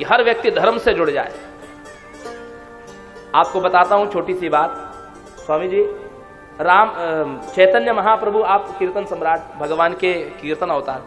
कि हर व्यक्ति धर्म से जुड़ जाए। आपको बताता हूं छोटी सी बात। स्वामी जी, चैतन्य महाप्रभु, आप कीर्तन सम्राट, भगवान के कीर्तन अवतार,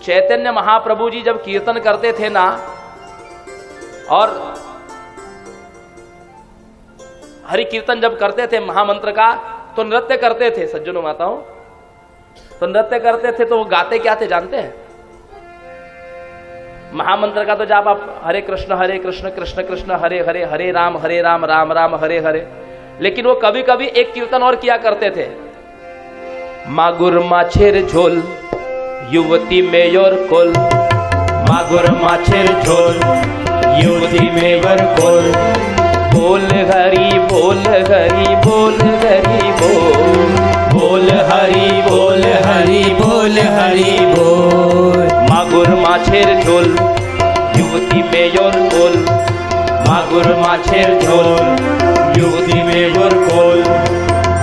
चैतन्य महाप्रभु जी जब कीर्तन करते थे ना, और हरि कीर्तन जब करते थे महामंत्र का, तो नृत्य करते थे। सज्जनों माताओं, तो नृत्य करते थे, तो वो गाते क्या थे जानते हैं? महामंत्र का तो जब आप हरे कृष्ण कृष्ण कृष्ण हरे हरे, हरे राम राम राम हरे हरे, लेकिन वो कभी कभी एक कीर्तन और किया करते थे। मागुर माछेर झोल युवती मेयर कोल, मागुर माछेर झोल युवती मेयर कोल, बोल हरि बोल हरि बोल हरि बोल, बोल हरि बोल हरि बोल हरि बोल। मागुर माछेर झोल युवती मेयर कोल, मागुर माछेर झोल युवती मेयर कोल,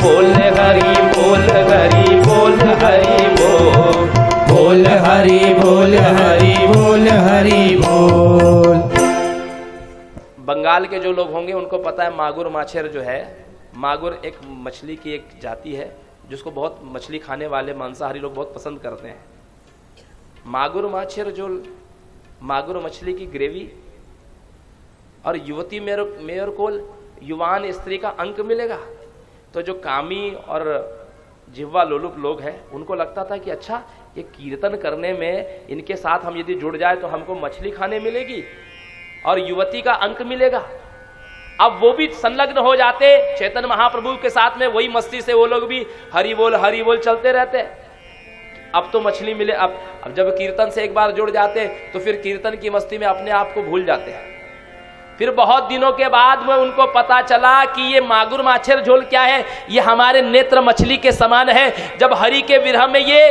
बोल हरि बोल हरि बोल हरि बोल, बोल हरि बोल हरि बोल हरि बोल। बंगाल के जो लोग होंगे उनको पता है मागुर माछेर जो है, मागुर एक मछली की एक जाति है जिसको बहुत मछली खाने वाले मांसाहारी लोग बहुत पसंद करते हैं। मागुर माछेर जो, मागुर मछली की ग्रेवी, और युवती मेयर कोल, युवान स्त्री का अंक मिलेगा। तो जो कामी और जिह्वा लोलुप लोग हैं उनको लगता था कि अच्छा, ये कीर्तन करने में इनके साथ हम यदि जुड़ जाए तो हमको मछली खाने मिलेगी और युवती का अंक मिलेगा। अब वो भी संलग्न हो जाते चैतन्य महाप्रभु के साथ में, वही मस्ती से वो लोग भी हरि बोल चलते रहते। अब तो मछली मिले, अब जब कीर्तन से एक बार जुड़ जाते तो फिर कीर्तन की मस्ती में अपने आप को भूल जाते हैं। फिर बहुत दिनों के बाद में उनको पता चला कि ये मागुर माछेर झोल क्या है, ये हमारे नेत्र मछली के समान है। जब हरि के विरह में ये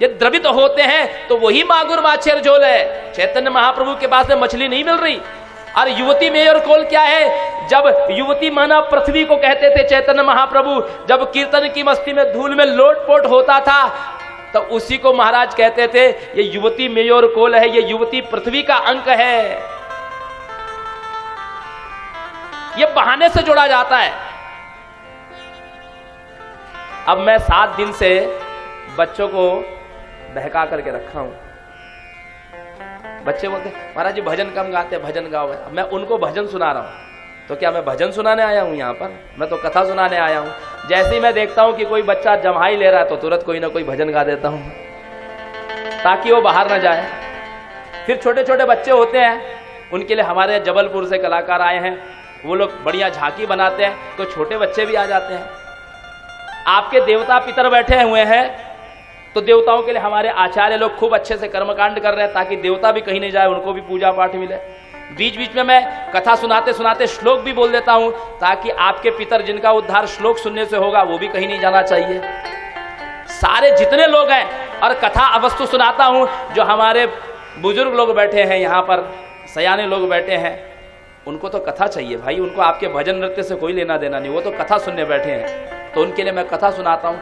द्रवित होते हैं तो वही मागुर माछेर झोल है। चैतन्य महाप्रभु के पास में मछली नहीं मिल रही। और युवती मेयर कोल क्या है? जब युवती माना पृथ्वी को कहते थे चैतन्य महाप्रभु, जब कीर्तन की मस्ती में धूल में लोटपोट होता था तो उसी को महाराज कहते थे ये युवती मेयर कोल है, ये युवती पृथ्वी का अंक है। ये बहाने से जोड़ा जाता है। अब मैं 7 दिन से बच्चों को बहका करके रखा हूं। बच्चे बोलते महाराज जी भजन कम गाते, भजन गाओ। अब मैं उनको भजन सुना रहा हूं। तो क्या मैं भजन सुनाने आया हूं यहां पर? मैं तो कथा सुनाने आया हूं। जैसे ही मैं देखता हूं कि कोई बच्चा जम्हाई ले रहा है तो तुरंत कोई ना कोई भजन गा देता हूं ताकि वो बाहर ना जाए। फिर छोटे छोटे बच्चे होते हैं, उनके लिए हमारे जबलपुर से कलाकार आए हैं, वो लोग बढ़िया झांकी बनाते हैं, तो छोटे बच्चे भी आ जाते हैं। आपके देवता पितर बैठे हुए हैं तो देवताओं के लिए हमारे आचार्य लोग खूब अच्छे से कर्मकांड कर रहे हैं ताकि देवता भी कहीं नहीं जाए, उनको भी पूजा पाठ मिले। बीच बीच में मैं कथा सुनाते सुनाते श्लोक भी बोल देता हूं ताकि आपके पितर जिनका उद्धार श्लोक सुनने से होगा वो भी कहीं नहीं जाना चाहिए। सारे जितने लोग हैं, और कथा अवस्तु सुनाता हूं। जो हमारे बुजुर्ग लोग बैठे हैं यहाँ पर, सयाने लोग बैठे हैं, उनको तो कथा चाहिए भाई, उनको आपके भजन नृत्य से कोई लेना देना नहीं, वो तो कथा सुनने बैठे हैं। तो उनके लिए मैं कथा सुनाता हूं।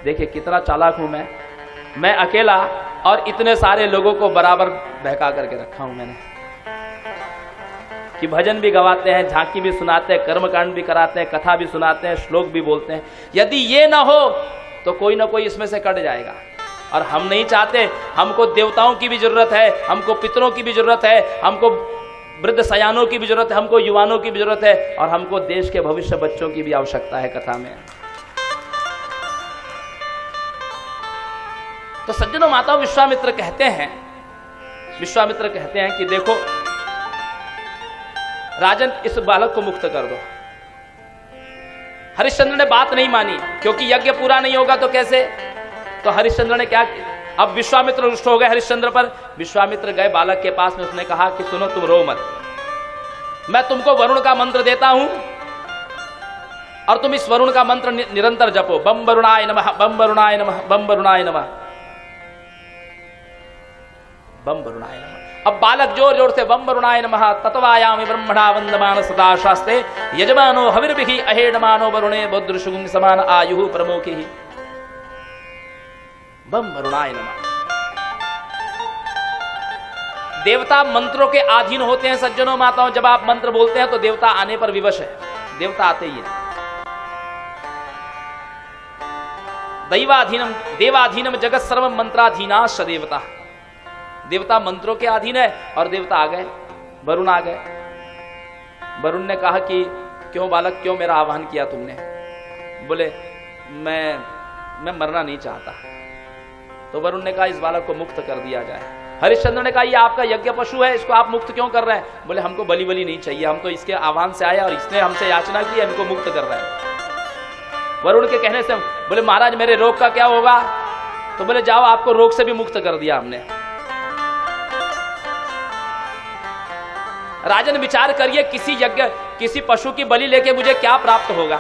देखिए कितना चालाक हूं मैं अकेला और इतने सारे लोगों को बराबर बहका करके रखा हूं मैंने, कि भजन भी गवाते हैं, झांकी भी सुनाते हैं, कर्मकांड भी कराते हैं, कथा भी सुनाते हैं, श्लोक भी बोलते हैं। यदि ये ना हो तो कोई ना कोई इसमें से कट जाएगा। और हम नहीं चाहते, हमको देवताओं की भी जरूरत है, हमको पितरों की भी जरूरत है, हमको वृद्ध सयानों की भी जरूरत है, हमको युवानों की भी जरूरत है, और हमको देश के भविष्य बच्चों की भी आवश्यकता है कथा में। तो सज्जनों माताओं, विश्वामित्र कहते हैं कि देखो राजन, इस बालक को मुक्त कर दो। हरिश्चंद्र ने बात नहीं मानी, क्योंकि यज्ञ पूरा नहीं होगा तो कैसे। तो हरिश्चंद्र ने क्या, अब विश्वामित्र रुष्ट हो गए हरिश्चंद्र पर। विश्वामित्र गए बालक के पास में, उसने कहा कि सुनो, तुम रो मत, मैं तुमको वरुण का मंत्र देता हूं और तुम इस वरुण का मंत्र निरंतर जपो। बम वरुणाय नमः, बम वरुणाय नमः, बम वरुणाय नमः, बम वरुणाय नमः। अब बालक जोर जोर से बम वरुणाय नमः तत्वायामि ब्रह्मणा वंदमान सदा शास्ते यजमानो हविर्भिः अहेडमानो वरुणे बुद्रुषुगुं समान आयुः प्रमोखिः। बम वरुणाय नमः। देवता मंत्रों के अधीन होते हैं सज्जनों माताओं। जब आप मंत्र बोलते हैं तो देवता आने पर विवश है, देवता आते ही है। दैवाधीनम देवाधीनम जगत सर्व मंत्राधीना सदेवता। देवता मंत्रों के अधीन है और देवता आ गए, वरुण आ गए। वरुण ने कहा कि क्यों बालक, क्यों मेरा आह्वान किया तुमने? बोले मैं मरना नहीं चाहता। तो वरुण ने कहा इस बालक को मुक्त कर दिया जाए। हरिश्चंद्र ने कहा ये आपका यज्ञ पशु है, इसको आप मुक्त क्यों कर रहे हैं? बोले हमको बलि बलि नहीं चाहिए, हम तो इसके आह्वान से आए और इसने हमसे याचना की, हमको मुक्त कर रहे हैं। वरुण के कहने से बोले महाराज मेरे रोग का क्या होगा? तो बोले जाओ, आपको रोग से भी मुक्त कर दिया हमने। राजन विचार करिए, किसी यज्ञ किसी पशु की बलि लेके मुझे क्या प्राप्त होगा?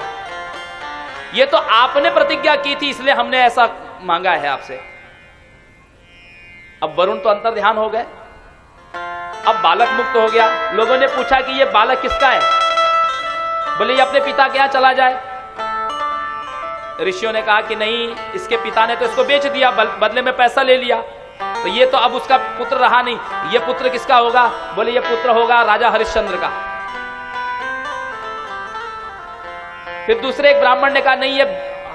ये तो आपने प्रतिज्ञा की थी, इसलिए हमने ऐसा मांगा है आपसे। अब वरुण तो अंतर ध्यान हो गए, अब बालक मुक्त हो गया। लोगों ने पूछा कि ये बालक किसका है? बोले ये अपने पिता के यहां चला जाए। ऋषियों ने कहा कि नहीं, इसके पिता ने तो इसको बेच दिया, बदले में पैसा ले लिया, तो ये तो अब उसका पुत्र रहा नहीं। ये पुत्र किसका होगा? बोले ये पुत्र होगा राजा हरिश्चंद्र का। फिर दूसरे एक ब्राह्मण ने कहा नहीं, ये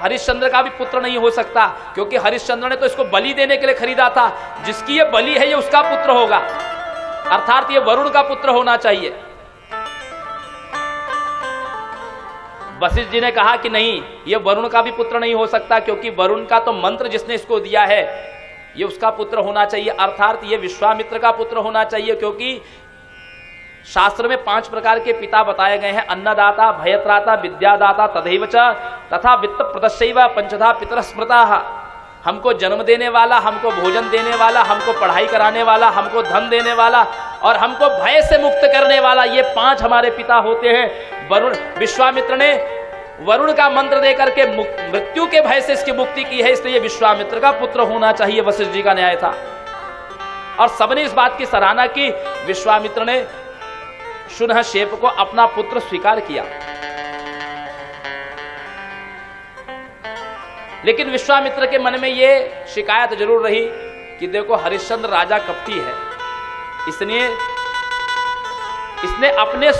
हरिश्चंद्र का भी पुत्र नहीं हो सकता, क्योंकि हरिश्चंद्र ने तो इसको बलि देने के लिए खरीदा था। जिसकी ये बलि है ये उसका पुत्र होगा, अर्थात ये वरुण का पुत्र होना चाहिए। वशिष्ठ जी ने कहा कि नहीं, ये वरुण का भी पुत्र नहीं हो सकता, क्योंकि वरुण का तो मंत्र जिसने इसको दिया है ये उसका पुत्र होना चाहिए, अर्थात ये विश्वामित्र का पुत्र होना चाहिए। क्योंकि शास्त्र में 5 प्रकार के पिता बताए गए हैं, अन्नदाता, भयत्राता, विद्यादाता, तथैव च तथा वित्त प्रदस्यैव पंचधा पितर स्मृताः। हमको जन्म देने वाला, हमको भोजन देने वाला, हमको पढ़ाई कराने वाला, हमको धन देने वाला और हमको भय से मुक्त करने वाला, ये 5 हमारे पिता होते हैं। वरुण, विश्वामित्र ने वरुण का मंत्र देकर के मृत्यु के भय से इसकी मुक्ति की है, इसलिए विश्वामित्र का पुत्र होना चाहिए। वशिष्ठ जी का न्याय था और सबने इस बात की सराहना की। विश्वामित्र ने शुनहशेप को अपना पुत्र स्वीकार किया, लेकिन विश्वामित्र के मन में यह शिकायत जरूर रही कि देखो हरिश्चंद्र राजा कपटी है, इसने अपने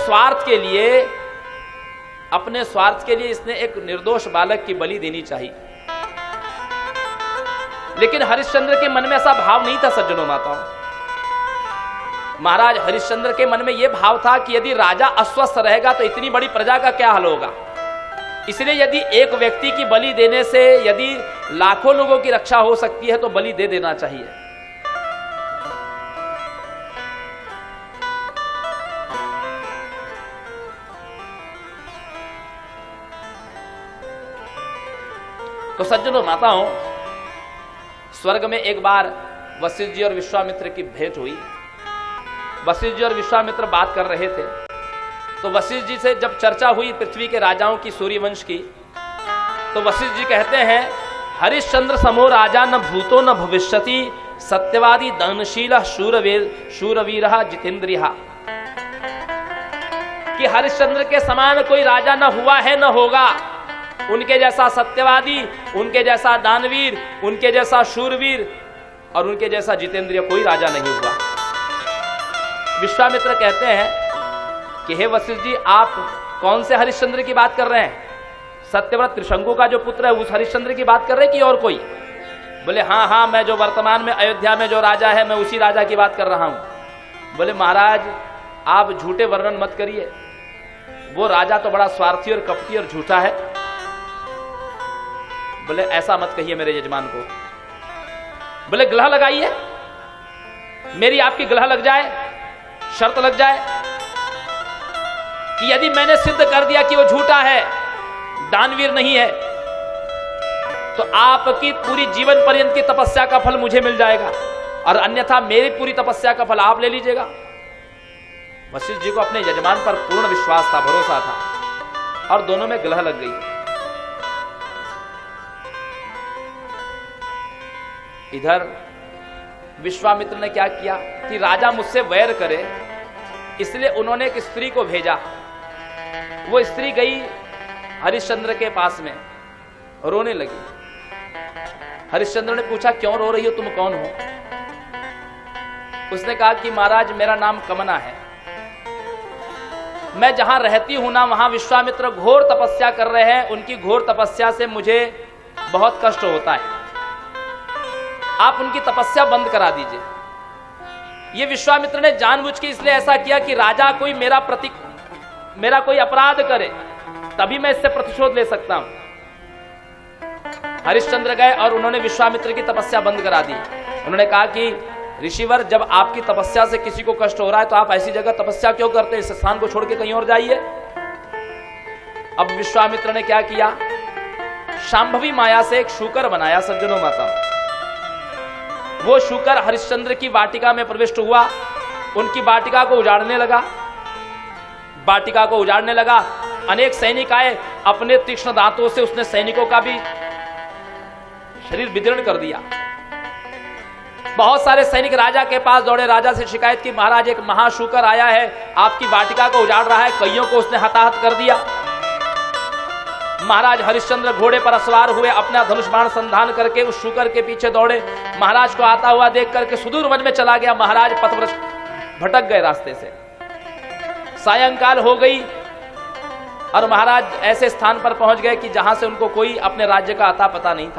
स्वार्थ के लिए इसने एक निर्दोष बालक की बलि देनी चाहिए। लेकिन हरिश्चंद्र के मन में ऐसा भाव नहीं था सज्जनों माताओं। महाराज हरिश्चंद्र के मन में यह भाव था कि यदि राजा अस्वस्थ रहेगा तो इतनी बड़ी प्रजा का क्या हाल होगा। इसलिए यदि एक व्यक्ति की बलि देने से यदि लाखों लोगों की रक्षा हो सकती है तो बलि दे देना चाहिए। तो सज्जनों माताओं, स्वर्ग में एक बार वशिष्ठ जी और विश्वामित्र की भेंट हुई। वशिष्ठ जी और विश्वामित्र बात कर रहे थे, तो वशिष्ठ जी से जब चर्चा हुई पृथ्वी के राजाओं की, सूर्यवंश की, तो वशिष्ठ जी कहते हैं हरिश्चंद्र समो राजा न भूतो न भविष्यति, सत्यवादी दानशील शूरवीर जितेंद्रिय। कि हरिश्चंद्र के समान कोई राजा न हुआ है न होगा। उनके जैसा सत्यवादी, उनके जैसा दानवीर, उनके जैसा शूरवीर और उनके जैसा जितेंद्रिय कोई राजा नहीं हुआ। विश्वामित्र कहते हैं कि हे वशिष्ठ जी, आप कौन से हरिश्चंद्र की बात कर रहे हैं? सत्यव्रत त्रिशंकु का जो पुत्र है उस हरिश्चंद्र की बात कर रहे हैं कि और कोई? बोले हाँ, मैं जो वर्तमान में अयोध्या में जो राजा है मैं उसी राजा की बात कर रहा हूं। बोले महाराज आप झूठे वर्णन मत करिए, वो राजा तो बड़ा स्वार्थी और कपटी और झूठा है। बोले ऐसा मत कहिए मेरे यजमान को। बोले गलह लगाइए, मेरी आपकी गलह लग जाए, शर्त लग जाए कि यदि मैंने सिद्ध कर दिया कि वो झूठा है, दानवीर नहीं है, तो आपकी पूरी जीवन पर्यंत की तपस्या का फल मुझे मिल जाएगा और अन्यथा मेरी पूरी तपस्या का फल आप ले लीजिएगा। वशिष्ठ जी को अपने यजमान पर पूर्ण विश्वास था, भरोसा था और दोनों में गलह लग गई। इधर विश्वामित्र ने क्या किया कि राजा मुझसे वैर करे, इसलिए उन्होंने एक स्त्री को भेजा। वो स्त्री गई हरिश्चंद्र के पास में, रोने लगी। हरिश्चंद्र ने पूछा क्यों रो रही हो, तुम कौन हो? उसने कहा कि महाराज मेरा नाम कमना है, मैं जहां रहती हूं ना वहां विश्वामित्र घोर तपस्या कर रहे हैं, उनकी घोर तपस्या से मुझे बहुत कष्ट होता है, आप उनकी तपस्या बंद करा दीजिए। ये विश्वामित्र ने जानबूझ के इसलिए ऐसा किया कि राजा कोई मेरा कोई अपराध करे तभी मैं इससे प्रतिशोध ले सकता हूं। हरिश्चंद्र गए और उन्होंने विश्वामित्र की तपस्या बंद करा दी। उन्होंने कहा कि ऋषिवर, जब आपकी तपस्या से किसी को कष्ट हो रहा है तो आप ऐसी जगह तपस्या क्यों करते हैं, इस स्थान को छोड़ के कहीं और जाइए। अब विश्वामित्र ने क्या किया, शांभवी माया से एक शूकर बनाया सज्जनों माता। वो शूकर हरिश्चंद्र की वाटिका में प्रविष्ट हुआ, उनकी वाटिका को उजाड़ने लगा। वाटिका को उजाड़ने लगा, अनेक सैनिक आए, अपने तीक्ष्ण दांतों से उसने सैनिकों का भी शरीर विदीर्ण कर दिया। बहुत सारे सैनिक राजा के पास दौड़े, राजा से शिकायत की, महाराज एक महाशूकर आया है, आपकी वाटिका को उजाड़ रहा है, कईयों को उसने हताहत कर दिया। महाराज हरिश्चंद्र घोड़े पर सवार हुए, अपना धनुष बाण संधान करके उस शूकर के पीछे दौड़े। महाराज को आता हुआ देख करके सुदूर वन में चला गया। महाराज पथभ्रष्ट भटक गए रास्ते से। सायंकाल हो गई और महाराज ऐसे स्थान पर पहुंच गए कि जहां से उनको कोई अपने राज्य का अता पता नहीं था।